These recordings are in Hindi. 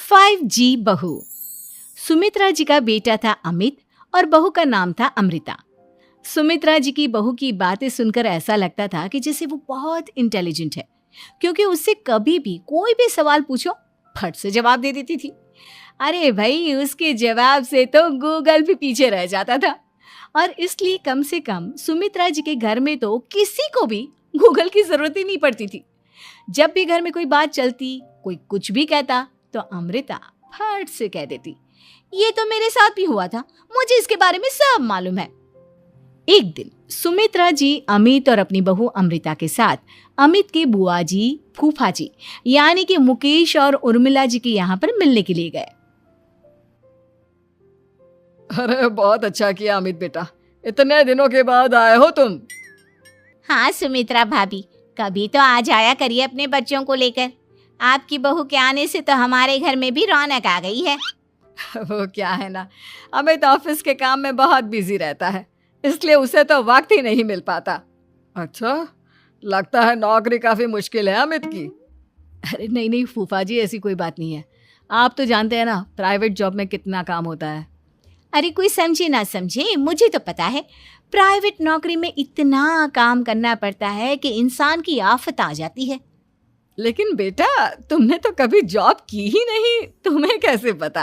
5G बहू। सुमित्रा जी का बेटा था अमित और बहू का नाम था अमृता। सुमित्रा जी की बहू की बातें सुनकर ऐसा लगता था कि जैसे वो बहुत इंटेलिजेंट है, क्योंकि उससे कभी भी कोई भी सवाल पूछो फट से जवाब दे देती थी। अरे भाई, उसके जवाब से तो गूगल भी पीछे रह जाता था। और इसलिए कम से कम सुमित्रा जी के घर में तो किसी को भी गूगल की जरूरत ही नहीं पड़ती थी। जब भी घर में कोई बात चलती, कोई कुछ भी कहता, तो अमृता फट से कह देती, ये तो मेरे साथ भी हुआ था, मुझे इसके बारे में सब मालूम है। एक दिन सुमित्रा जी अमित और अपनी बहू अमृता के साथ अमित के बुआ जी, फूफा जी यानी कि मुकेश और उर्मिला जी के यहाँ पर मिलने के लिए गए। अरे बहुत अच्छा किया अमित बेटा, इतने दिनों के बाद आए हो तुम। हाँ सुमित्रा भाभी, कभी तो आ जाया करिए अपने बच्चों को लेकर। आपकी बहू के आने से तो हमारे घर में भी रौनक आ गई है। वो क्या है ना, अमित ऑफिस के काम में बहुत बिजी रहता है, इसलिए उसे तो वक्त ही नहीं मिल पाता। अच्छा, लगता है नौकरी काफी मुश्किल है अमित की। अरे नहीं फूफा जी, ऐसी कोई बात नहीं है। आप तो जानते हैं ना प्राइवेट जॉब में कितना काम होता है। अरे कोई समझे ना समझे, मुझे तो पता है प्राइवेट नौकरी में इतना काम करना पड़ता है कि इंसान की आफत आ जाती है। लेकिन बेटा, तुमने तो कभी जॉब की ही नहीं, तुम्हें कैसे पता?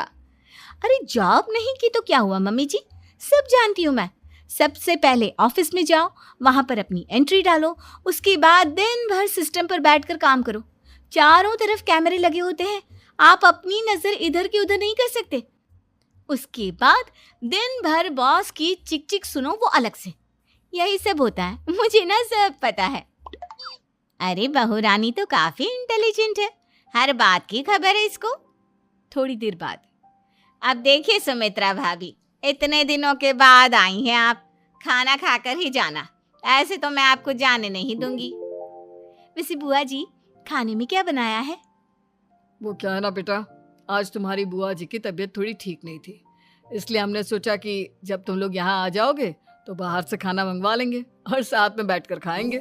अरे जॉब नहीं की तो क्या हुआ मम्मी जी, सब जानती हूँ मैं। सबसे पहले ऑफिस में जाओ, वहां पर अपनी एंट्री डालो, उसके बाद दिन भर सिस्टम पर बैठकर काम करो। चारों तरफ कैमरे लगे होते हैं, आप अपनी नजर इधर की उधर नहीं कर सकते। उसके बाद दिन भर बॉस की चिक चिक सुनो, वो अलग से। यही सब होता है, मुझे ना सब पता है। अरे बहू रानी तो काफी इंटेलिजेंट है, हर बात की खबर है इसको। थोड़ी देर बाद, अब देखिए सुमित्रा भाभी, इतने दिनों के बाद आई हैं आप, खाना खाकर ही जाना, ऐसे तो मैं आपको जाने नहीं दूंगी। वैसे बुआ जी, खाने में क्या बनाया है? वो क्या है ना बेटा, आज तुम्हारी बुआ जी की तबीयत थोड़ी ठीक नहीं थी, इसलिए हमने सोचा कि जब तुम लोग यहाँ आ जाओगे तो बाहर से खाना मंगवा लेंगे और साथ में बैठकर खाएंगे।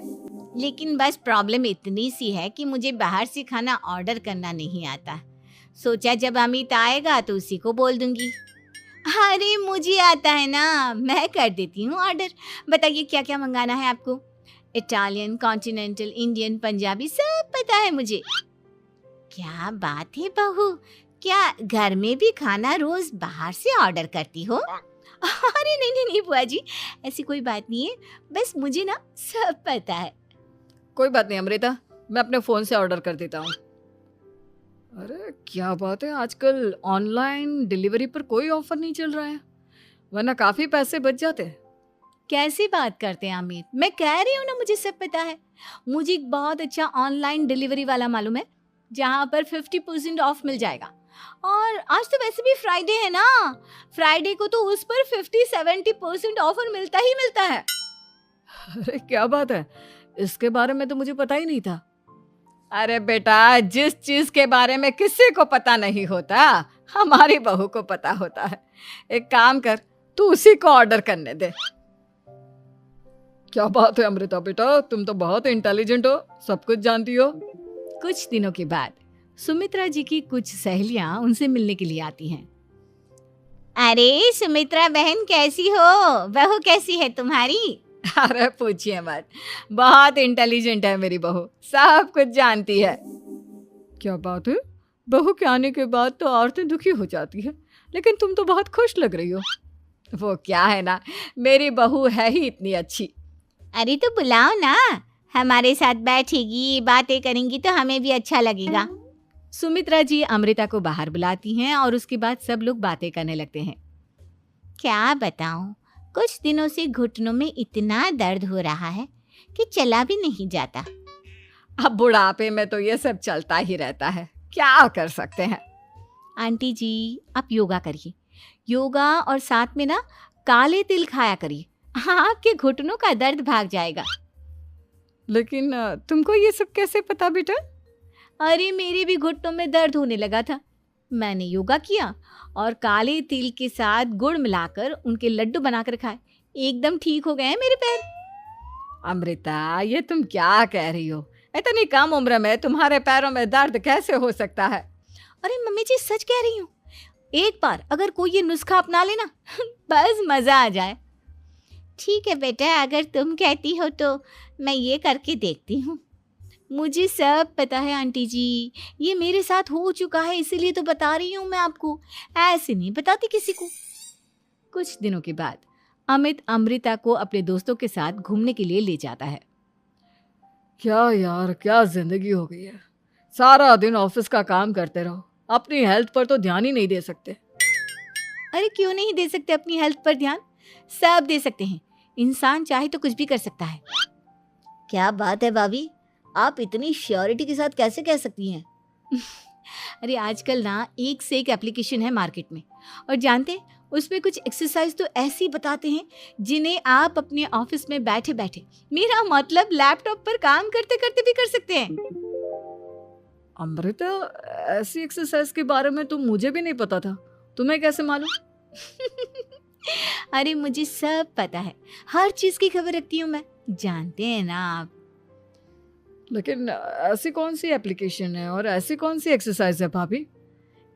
लेकिन बस प्रॉब्लम इतनी सी है कि मुझे बाहर से खाना ऑर्डर करना नहीं आता। सोचा जब अमित आएगा तो उसी को बोल दूंगी। अरे मुझे आता है ना, मैं कर देती हूँ ऑर्डर। बताइए क्या क्या मंगाना है आपको? इटालियन, कॉन्टिनेंटल, इंडियन, पंजाबी, सब पता है मुझे। क्या बात है बहू, क्या घर में भी खाना रोज बाहर से ऑर्डर करती हो? अरे नहीं बुआ जी, ऐसी कोई बात नहीं है, बस मुझे ना सब पता है। कोई बात नहीं अमृता, मैं अपने फोन से ऑर्डर कर देता हूँ। अरे क्या बात है, आजकल ऑनलाइन डिलीवरी पर कोई ऑफर नहीं चल रहा है, वरना काफी पैसे बच जाते हैं। कैसी बात करते हैं अमित, मैं कह रही हूँ ना मुझे सब पता है। मुझे एक बहुत अच्छा ऑनलाइन डिलीवरी वाला मालूम है, जहाँ पर 50% ऑफ मिल जाएगा। और आज तो वैसे भी फ्राइडे है ना, फ्राइडे को तो उस पर 50-70% ऑफर मिलता ही मिलता है। अरे क्या बात है, इसके बारे में तो मुझे पता ही नहीं था। अरे बेटा, जिस चीज के बारे में किसी को पता नहीं होता, हमारी बहू को पता होता है। एक काम कर, तू उसी को ऑर्डर करने दे। क्या बात है अमृता बेटा, तुम तो बहुत इंटेलिजेंट हो, सब कुछ जानती हो। कुछ दिनों के बाद सुमित्रा जी की कुछ सहेलियां उनसे मिलने के लिए आती हैं। अरे सुमित्रा बहन कैसी हो, बहू कैसी है तुम्हारी? अरे पूछिए मत, बहुत इंटेलिजेंट है मेरी बहू, सब कुछ जानती है। क्या बात है, बहू के आने के बाद तो औरतें दुखी हो जाती है, लेकिन तुम तो बहुत खुश लग रही हो। वो क्या है ना, मेरी बहू है ही इतनी अच्छी। अरे तो बुलाओ ना, हमारे साथ बैठेगी, बातें करेंगी तो हमें भी अच्छा लगेगा। सुमित्रा जी अमृता को बाहर बुलाती हैं और उसके बाद सब लोग बातें करने लगते हैं। क्या बताऊं, कुछ दिनों से घुटनों में इतना दर्द हो रहा है कि चला भी नहीं जाता। अब बुढ़ापे में तो ये सब चलता ही रहता है, क्या कर सकते हैं। आंटी जी, आप योगा करिए, योगा और साथ में ना काले तिल खाया करिए, आपके घुटनों का दर्द भाग जाएगा। लेकिन तुमको ये सब कैसे पता बेटा? अरे मेरे भी घुटनों में दर्द होने लगा था, मैंने योगा किया और काले तिल के साथ गुड़ मिलाकर उनके लड्डू बनाकर खाए, एकदम ठीक हो गए हैं मेरे पैर। अमृता, ये तुम क्या कह रही हो? इतनी कम उम्र में तुम्हारे पैरों में दर्द कैसे हो सकता है? अरे मम्मी जी सच कह रही हूँ, एक बार अगर कोई ये नुस्खा अपना लेना बस मज़ा आ जाए। ठीक है बेटा, अगर तुम कहती हो तो मैं ये करके देखती हूँ। मुझे सब पता है आंटी जी, ये मेरे साथ हो चुका है, इसीलिए तो बता रही हूँ मैं आपको, ऐसे नहीं बताती किसी को। कुछ दिनों के बाद अमित अमृता को अपने दोस्तों के साथ घूमने के लिए ले जाता है। क्या यार, क्या जिंदगी हो गई है। सारा दिन ऑफिस का काम करते रहो, अपनी हेल्थ पर तो ध्यान ही नहीं दे सकते। अरे क्यों नहीं दे सकते अपनी हेल्थ पर ध्यान? सब दे सकते हैं, इंसान चाहे तो कुछ भी कर सकता है। क्या बात है भाभी, आप इतनी श्योरिटी के साथ कैसे कह सकती हैं? अरे आजकल ना एक से एक एप्लीकेशन है मार्केट में, और जानते हैं उसमें कुछ एक्सरसाइज तो ऐसी बताते हैं जिन्हें आप अपने ऑफिस में बैठे बैठे, मेरा मतलब लैपटॉप पर काम करते करते भी कर सकते हैं। अमृता, ऐसी एक्सरसाइज के बारे में तो मुझे भी नहीं पता था, तुम्हें कैसे मालूम? अरे मुझे सब पता है, हर चीज की खबर रखती हूँ मैं, जानते हैं ना आप। लेकिन ऐसी कौन सी एप्लीकेशन है और ऐसी कौन सी एक्सरसाइज है भाभी?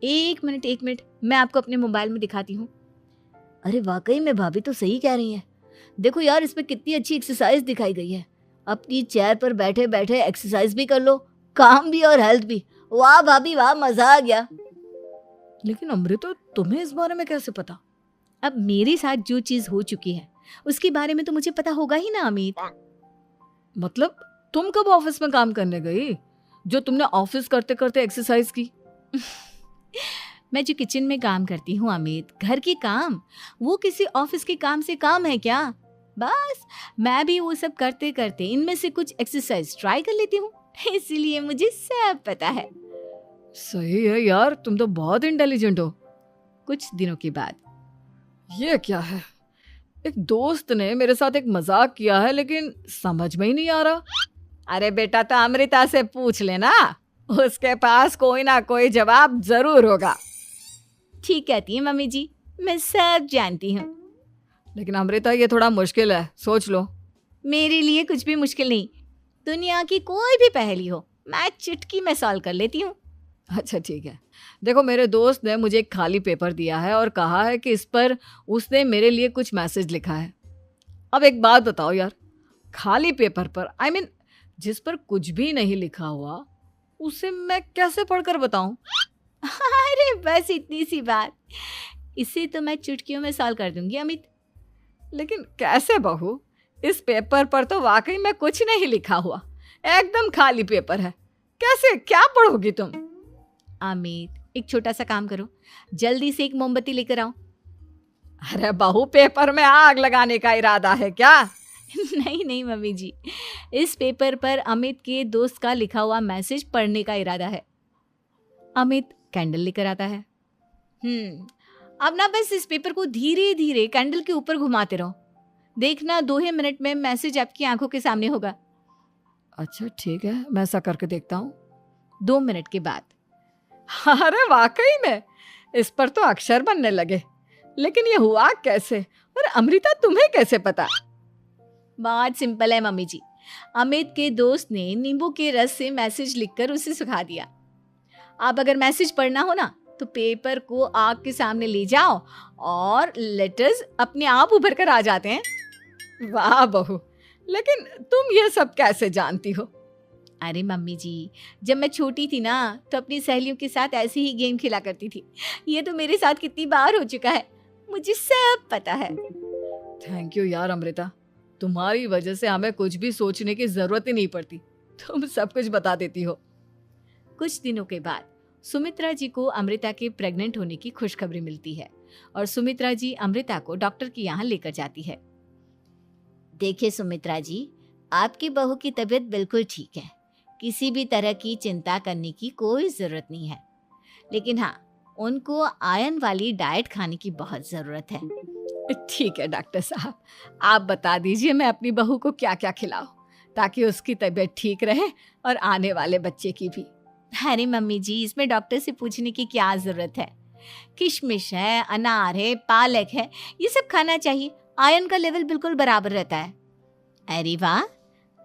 एक मिनट, मैं आपको अपने मोबाइल में दिखाती हूँ। अरे वाकई में भाभी तो सही कह रही हैं। देखो यार, इसमें कितनी अच्छी एक्सरसाइज दिखाई गई है। अपनी चेयर पर बैठे बैठे एक्सरसाइज भी कर लो, काम भी और हेल्थ भी। वाह भाभी वाह, मजा आ गया। लेकिन अमृता, तुम्हें इस बारे में कैसे पता? अब मेरे साथ जो चीज हो चुकी है उसके बारे में तो मुझे पता होगा ही ना अमित। मतलब तुम कब ऑफिस में काम करने गई जो तुमने ऑफिस करते करते एक्सरसाइज की? मैं जो किचन में काम करती हूँ अमित, घर के काम, वो किसी ऑफिस के काम से काम है क्या? बस मैं भी वो सब करते करते इनमें से कुछ एक्सरसाइज ट्राई कर लेती हूँ, इसीलिए मुझे सब पता है। सही है यार, तुम तो बहुत इंटेलिजेंट हो। कुछ दिनों के बाद ये क्या है, एक दोस्त ने मेरे साथ एक मजाक किया है लेकिन समझ में ही नहीं आ रहा। अरे बेटा, तो अमृता से पूछ लेना, उसके पास कोई ना कोई जवाब जरूर होगा। ठीक कहती है मम्मी जी, मैं सब जानती हूँ। लेकिन अमृता, ये थोड़ा मुश्किल है, सोच लो। मेरे लिए कुछ भी मुश्किल नहीं, दुनिया की कोई भी पहेली हो मैं चुटकी में सॉल्व कर लेती हूँ। अच्छा ठीक है, देखो मेरे दोस्त ने मुझे एक खाली पेपर दिया है और कहा है कि इस पर उसने मेरे लिए कुछ मैसेज लिखा है। अब एक बात बताओ यार, खाली पेपर पर, आई मीन जिस पर कुछ भी नहीं लिखा हुआ, उसे मैं कैसे पढ़कर बताऊं? अरे बस इतनी सी बात, इसे तो मैं चुटकियों में सॉल्व कर दूंगी अमित। लेकिन कैसे बहू, इस पेपर पर तो वाकई में कुछ नहीं लिखा हुआ, एकदम खाली पेपर है, कैसे, क्या पढ़ोगी तुम? अमित, एक छोटा सा काम करो, जल्दी से एक मोमबत्ती लेकर आओ। अरे बहू, पेपर में आग लगाने का इरादा है क्या? नहीं मम्मी जी, इस पेपर पर अमित के दोस्त का लिखा हुआ मैसेज पढ़ने का इरादा है। अमित कैंडल लेकर आता है। अब ना बस इस पेपर को धीरे धीरे कैंडल के ऊपर घुमाते रहो, देखना 2 ही मिनट में मैसेज आपकी आंखों के सामने होगा। अच्छा ठीक है, मैं ऐसा करके देखता हूँ। 2 मिनट के बाद, अरे वाकई में इस पर तो अक्षर बनने लगे, लेकिन ये हुआ कैसे? और अमृता, तुम्हें कैसे पता? बहुत सिंपल है मम्मी जी, अमित के दोस्त ने नींबू के रस से मैसेज लिखकर उसे सुखा दिया। अब अगर मैसेज पढ़ना हो ना तो पेपर को आग के सामने ले जाओ और लेटर्स अपने आप उभर कर आ जाते हैं। वाह बहू, लेकिन तुम ये सब कैसे जानती हो? अरे मम्मी जी, जब मैं छोटी थी ना तो अपनी सहेलियों के साथ ऐसे ही गेम खेला करती थी। ये तो मेरे साथ कितनी बार हो चुका है, मुझे सब पता है। थैंक यू यार अमृता, तुम्हारी वजह से हमें कुछ भी सोचने की जरूरत ही नहीं पड़ती, तुम सब कुछ बता देती हो। कुछ दिनों के बाद सुमित्रा जी को अमृता के प्रेग्नेंट होने की खुशखबरी मिलती है और सुमित्रा जी अमृता को डॉक्टर के यहाँ लेकर जाती है। देखिए सुमित्रा जी, आपकी बहू की तबीयत बिल्कुल ठीक है, किसी भी तरह की चिंता करने की कोई ज़रूरत नहीं है, लेकिन हाँ, उनको आयरन वाली डाइट खाने की बहुत ज़रूरत है। ठीक है डॉक्टर साहब, आप बता दीजिए मैं अपनी बहू को क्या क्या खिलाऊं ताकि उसकी तबीयत ठीक रहे और आने वाले बच्चे की भी। अरे मम्मी जी, इसमें डॉक्टर से पूछने की क्या ज़रूरत है, किशमिश है, अनार है, पालक है, ये सब खाना चाहिए, आयरन का लेवल बिल्कुल बराबर रहता है। अरे वाह,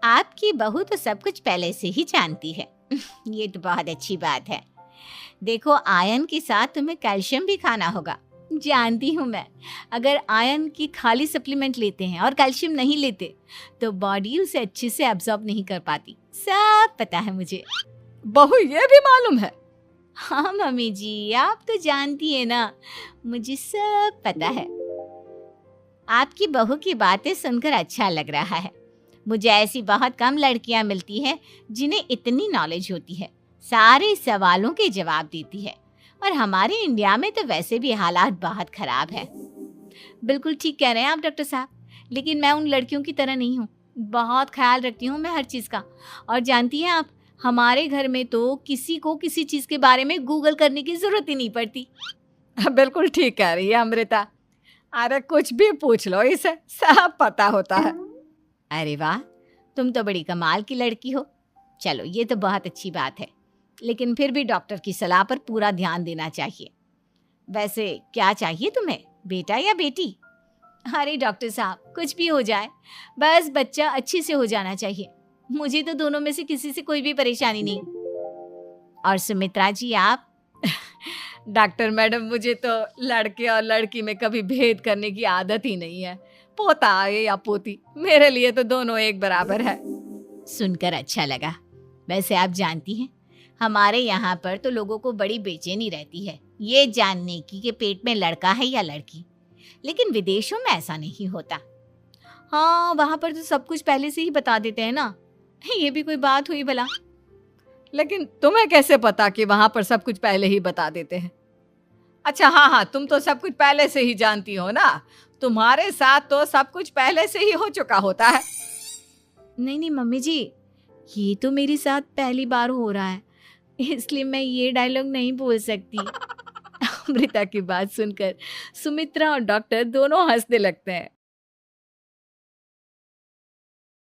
आपकी बहू तो सब कुछ पहले से ही जानती है। ये तो बहुत अच्छी बात है। देखो, आयरन के साथ तुम्हें कैल्शियम भी खाना होगा। जानती हूँ मैं, अगर आयरन की खाली सप्लीमेंट लेते हैं और कैल्शियम नहीं लेते तो बॉडी उसे अच्छे से एब्जॉर्ब नहीं कर पाती। सब पता है मुझे। बहू ये भी मालूम है? हाँ मम्मी जी, आप तो जानती है ना, मुझे सब पता है। आपकी बहू की बातें सुनकर अच्छा लग रहा है। मुझे ऐसी बहुत कम लड़कियां मिलती हैं जिन्हें इतनी नॉलेज होती है, सारे सवालों के जवाब देती है। और हमारे इंडिया में तो वैसे भी हालात बहुत खराब है। बिल्कुल ठीक कह रहे हैं आप डॉक्टर साहब, लेकिन मैं उन लड़कियों की तरह नहीं हूँ। बहुत ख्याल रखती हूँ मैं हर चीज़ का। और जानती हैं आप, हमारे घर में तो किसी को किसी चीज़ के बारे में गूगल करने की ज़रूरत ही नहीं पड़ती। बिल्कुल ठीक कह रही है अमृता। अरे कुछ भी पूछ लो इसे, सब पता होता है। अरे वाह, तुम तो बड़ी कमाल की लड़की हो। चलो, ये तो बहुत अच्छी बात है, लेकिन फिर भी डॉक्टर की सलाह पर पूरा ध्यान देना चाहिए। वैसे क्या चाहिए तुम्हें, बेटा या बेटी? अरे डॉक्टर साहब, कुछ भी हो जाए, बस बच्चा अच्छे से हो जाना चाहिए। मुझे तो दोनों में से किसी से कोई भी परेशानी नहीं। और सुमित्रा जी, आप? डॉक्टर मैडम, मुझे तो लड़के और लड़की में कभी भेद करने की आदत ही नहीं है। पोता आए या पोती, मेरे लिए तो दोनों एक बराबर है। सुनकर अच्छा लगा। वैसे आप जानती हैं, हमारे यहाँ पर तो लोगों को बड़ी बेचैनी रहती है ये जानने की कि पेट में लड़का है या लड़की, लेकिन विदेशों में ऐसा नहीं होता। हाँ, वहाँ पर तो सब कुछ पहले से ही बता देते हैं ना। ये भी कोई बात हुई भला? लेकिन तुम्हें कैसे पता कि वहां पर सब कुछ पहले ही बता देते हैं? अच्छा हाँ, तुम तो सब कुछ पहले से ही जानती हो ना। तुम्हारे साथ तो सब कुछ पहले से ही हो चुका होता है। नहीं मम्मी जी, ये तो मेरे साथ पहली बार हो रहा है, इसलिए मैं ये डायलॉग नहीं बोल सकती। अमृता की बात सुनकर सुमित्रा और डॉक्टर दोनों हंसने लगते हैं।